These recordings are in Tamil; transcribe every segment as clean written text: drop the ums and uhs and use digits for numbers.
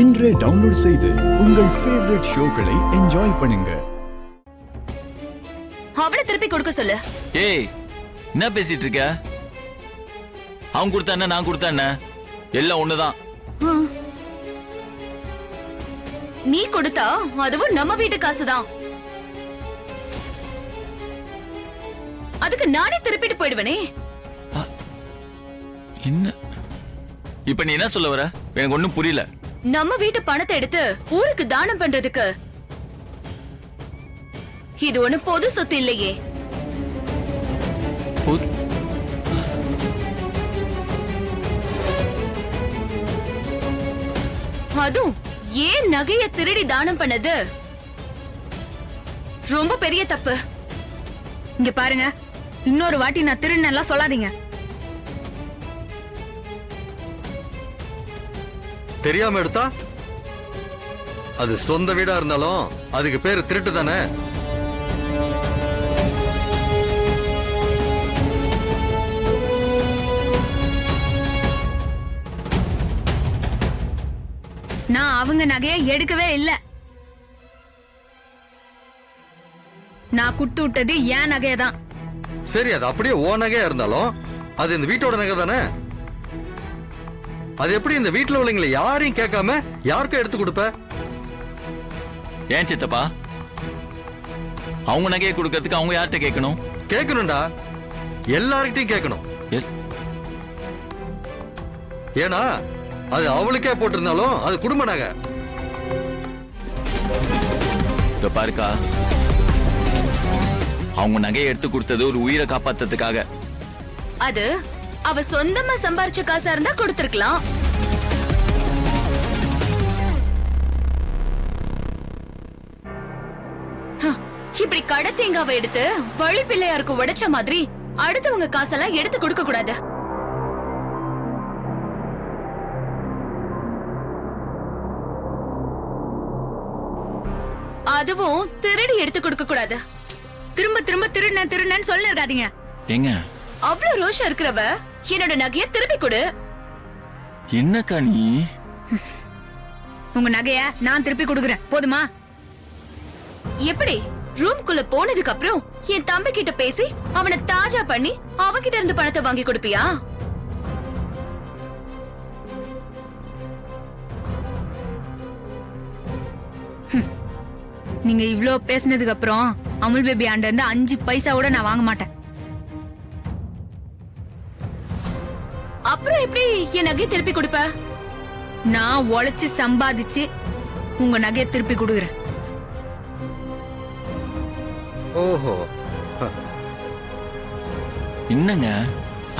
இன்றே டவுன்லோட் செய்து உங்கள் ஃபேவரட் ஷோக்களை என்ஜாய் பண்ணுங்க. அவனை திருப்பி கொடுக்க சொல்லு. ஏய், என்ன பேசிட்டு இருக்க? அவன் கொடுத்தா என்ன, நான் கொடுத்தா என்ன, எல்லாம் ஒண்ணுதான். நீ கொடுத்தா அதுவும் நம்ம வீட்டு காசுதான். அதுக்கு நானே திருப்பிட்டு போயிடுவனே. என்ன இப்ப நீ என்ன சொல்ல வர? எனக்கு ஒண்ணும் புரியல. நம்ம வீட்டு பணத்தை எடுத்து ஊருக்கு தானம் பண்றதுக்கு இது ஒண்ணு பொது சொத்து இல்லையே. அதுவும் ஏன் நகைய திருடி தானம் பண்ணது ரொம்ப பெரிய தப்பு. இங்க பாருங்க, இன்னொரு வாட்டி நான் திருநெல்லாம் சொல்லாதீங்க. தெரியாம எடுத்தா அது சொந்த வீடா இருந்தாலும் அதுக்கு பேரு திருட்டு தானே. நான் அவங்க நகையை எடுக்கவே இல்ல. நான் குடுத்து விட்டது ஏன் நகையதான். சரி, அது அப்படியே ஓ நகையா இருந்தாலும் அது இந்த வீட்டோட நகை தானே. அது எப்படி இந்த வீட்டுல உள்ளவங்களை யாரையும் கேட்காம யாருக்கும் எடுத்து கொடுப்ப? ஏன் சித்தப்பா, அவங்க நகையை கொடுக்கறதுக்கு அவங்க யார்கிட்ட கேட்கணும்? கேட்கணும்டா, எல்லார்கிட்டையும் கேட்கணும். ஏன்னா அது அவளுக்கே போட்டிருந்தாலும் அது குடும்ப நகை. பாருக்கா, அவங்க நகையை எடுத்து கொடுத்தது ஒரு உயிரை காப்பாத்துறதுக்காக. அது அவ சொந்தமா சம்பாரிச்ச காசா இருந்தா கொடுத்திருக்கலாம். இப்படி கடத்தேங்காவை எடுத்து வழி பிள்ளையாருக்கு உடைச்ச மாதிரி அடுத்தவங்க காசெல்லாம் எடுத்து கொடுக்க கூடாது. அதுவும் திருடி எடுத்து கொடுக்க கூடாது. திரும்ப திரும்ப திருநன்னு சொல்லி இருக்காதீங்க. எங்க அவ்வளவு ரோஷம் இருக்கிறவ என்னோட நகைய திருப்பி கொடு. என்னக்கா நீ? உங்க நகைய நான் திருப்பி கொடுக்கறேன், போதுமா? எப்படி? ரூம்குள்ள போனதுக்கு அப்புறம் என் தம்பி கிட்ட பேசி அவனை தாஜா பண்ணி அவகிட்ட இருந்து பணத்தை வாங்கி கொடுப்பியா? நீங்க இவ்ளோ பேசினதுக்கு அப்புறம் அமுல் பேபி ஆண்ட இருந்து 5 பைசா கூட நான் வாங்க மாட்டேன். அப்புறம் எப்படி என் நகையை திருப்பி கொடுப்ப? நான் உழைச்சு சம்பாதிச்சு உங்க நகையை திருப்பி கொடுக்குறேன். ஓஹோ, என்னங்க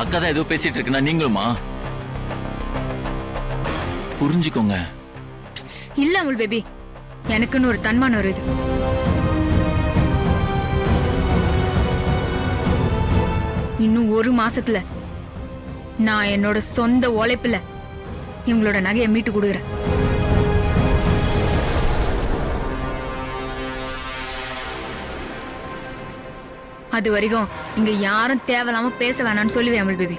அக்கா தான் ஏதோ பேசிட்டு இருக்குன்னா நீங்களுமா? புரிஞ்சுக்கோங்க. இல்ல அமுல் பேபி, எனக்குன்னு ஒரு தன்மானம் வருது. இன்னும் ஒரு மாசத்துல நான் என்னோட சொந்த உழைப்புல இவங்களோட நகையை மீட்டு கொடுக்குறேன். அது வரைக்கும் இங்க யாரும் தேவையில்லாம பேச வேணாம்னு சொல்லுவேன் அமுல் பேபி.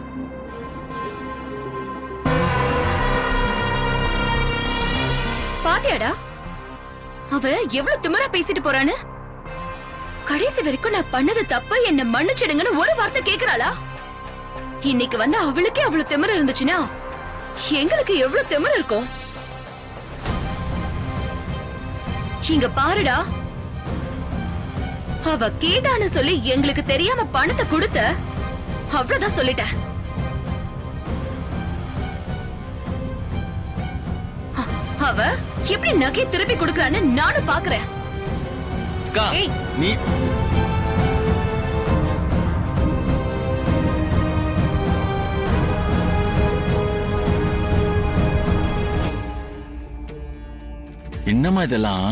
பாத்தியாடா அவ எவ்வளவு திமிரா பேசிட்டு போறான்னு. கடைசி வரைக்கும் நான் பண்ணது தப்பு, என்ன மன்னிச்சிடுங்கன்னு ஒரு வார்த்தை கேக்குறாளா? இன்னைக்கு வந்து அவளுக்கே அவ்வளவு திமிர இருந்துச்சுன்னா எங்களுக்கு எவ்வளவு திமிர இருக்கும்? இங்க பாருடா, அவ கேட்டான்னு சொல்லி எங்களுக்கு தெரியாம பணத்தை கொடுத்த, அவ்வளவுதான் சொல்லிட்டேன். அவ எப்படி நகை திருப்பி கொடுக்கறான்னு நானும் பாக்குறேன். அக்கா, நீ என்னம்மா இதெல்லாம்?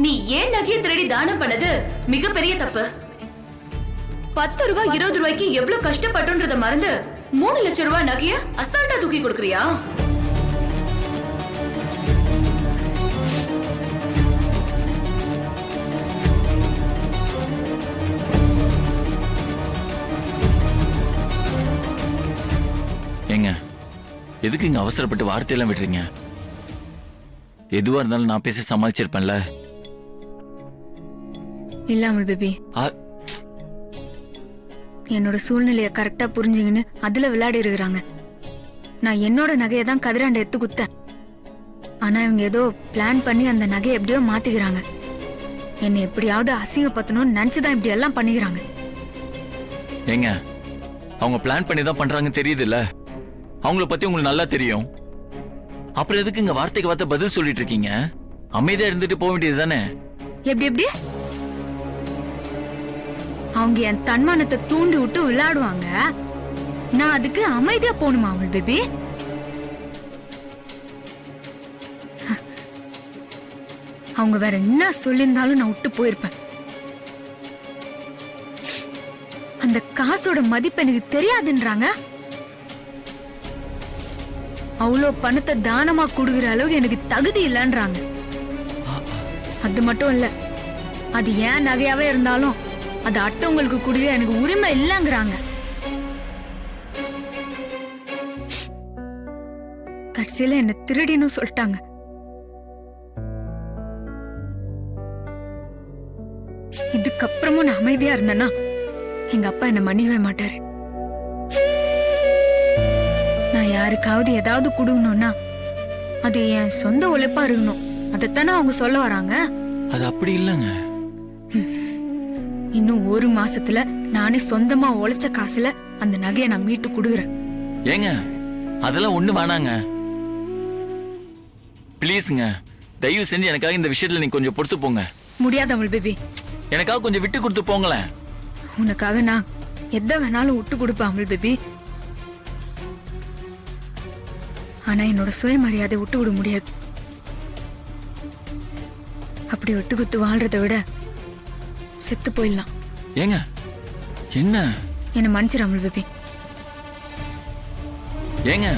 நீ ஏன் நகையை திருடி தானம் பண்ணது மிகப்பெரிய தப்பு. 10 ரூபாய் 20 ரூபாய்க்கு எவ்வளவு கஷ்டப்பட்டோன்றத மறந்து 3 லட்சம் ரூபாய் நகைய அசால்ட்டா தூக்கி கொடுக்கறியா? ஏங்க எதுக்கு இங்க அவசரப்பட்டு வார்த்தையெல்லாம் விடுறீங்க? எதுவா இருந்தாலும் நான் பேசி சமாளிச்சிருப்பேன்ல. இல்ல அமுல் பேபி, ஆ, என்னோட சூழ்நிலைய கரெக்டா புரிஞ்சுங்கன்னு அதுல விளையாடி இருக்கிறாங்க. நான் என்னோட நகையை தான் கதிராண்ட எடுத்து குத்தேன். ஆனா இவங்க ஏதோ பிளான் பண்ணி அந்த நகையை எப்படியோ மாத்திக்கிறாங்க. என்னை எப்படியாவது அசிங்கப்படுத்தணும்னு நினைச்சுதான் இப்படி எல்லாம் பண்ணிக்கிறாங்க. ஏங்க அவங்க பிளான் பண்ணி தான் பண்றாங்கன்னு தெரியுதுல்ல. அவங்கள பத்தி உங்களுக்கு நல்லா தெரியும். அப்புறம் எதுக்கு இங்க வார்த்தைக்கு வார்த்தை பதில் சொல்லிட்டு இருக்கீங்க? அமைதியா இருந்துட்டு போக வேண்டியது தானே. எப்படி எப்படி அவங்க என் தன்மானத்தை தூண்டி விட்டு விளையாடுவாங்க, நான் அதுக்கு அமைதியா போகணுமா அமுல் பேபி? அவங்க வேற என்ன சொல்லியிருந்தாலும் நான் விட்டு போயிருப்பேன். அந்த காசோட மதிப்பு எனக்கு தெரியாதுன்றாங்க. அவ்வளோ பணத்தை தானமா கொடுக்கிற அளவுக்கு எனக்கு தகுதி இல்லைன்றாங்க. அது மட்டும் இல்ல, அது ஏன் நகையாவே இருந்தாலும் அது அடுத்தவங்களுக்கு கொடுக்க எனக்கு உரிமை இல்லைங்கிறாங்க. கடைசியில என்ன திருடின்னு சொல்லிட்டாங்க. இதுக்கப்புறமும் நான் அமைதியா இருந்தேன்னா எங்க அப்பா என்ன மன்னிக்கவே மாட்டாரு. நான் யாருக்காவது ஏதாவது கொடுக்கணும்னா அது என் சொந்த உழைப்பா இருக்கணும். அதைத்தானே அவங்க சொல்ல வராங்க. அது அப்படி இல்லைங்க. இன்னும் 1 மாசத்துல நானே சொந்தமா உழைச்ச காசுல அந்த நகையை நான் மீட்டு கொடுக்குறேன். ஏங்க அதெல்லாம் ஒண்ணு வேணாங்க. ப்ளீஸ்ங்க, தயவு செஞ்சு எனக்காக இந்த விஷயத்துல நீங்க கொஞ்சம் பொறுத்து போங்க. முடியாது அமுல் பேபி, எனக்காக கொஞ்சம் விட்டு கொடுத்து போங்களேன். உனக்காக நான் எதை வேணாலும் விட்டு கொடுப்பேன் அமுல் பேபி. ஆனா என்னோட சுயமரியாதை விட்டு விட முடியாது. அப்படி விட்டு குத்து வாழ்றதை விட செத்து போயிடலாம். ஏங்க என்ன என்ன மன்னிச்சிரு அமுல் பேபி. ஏங்க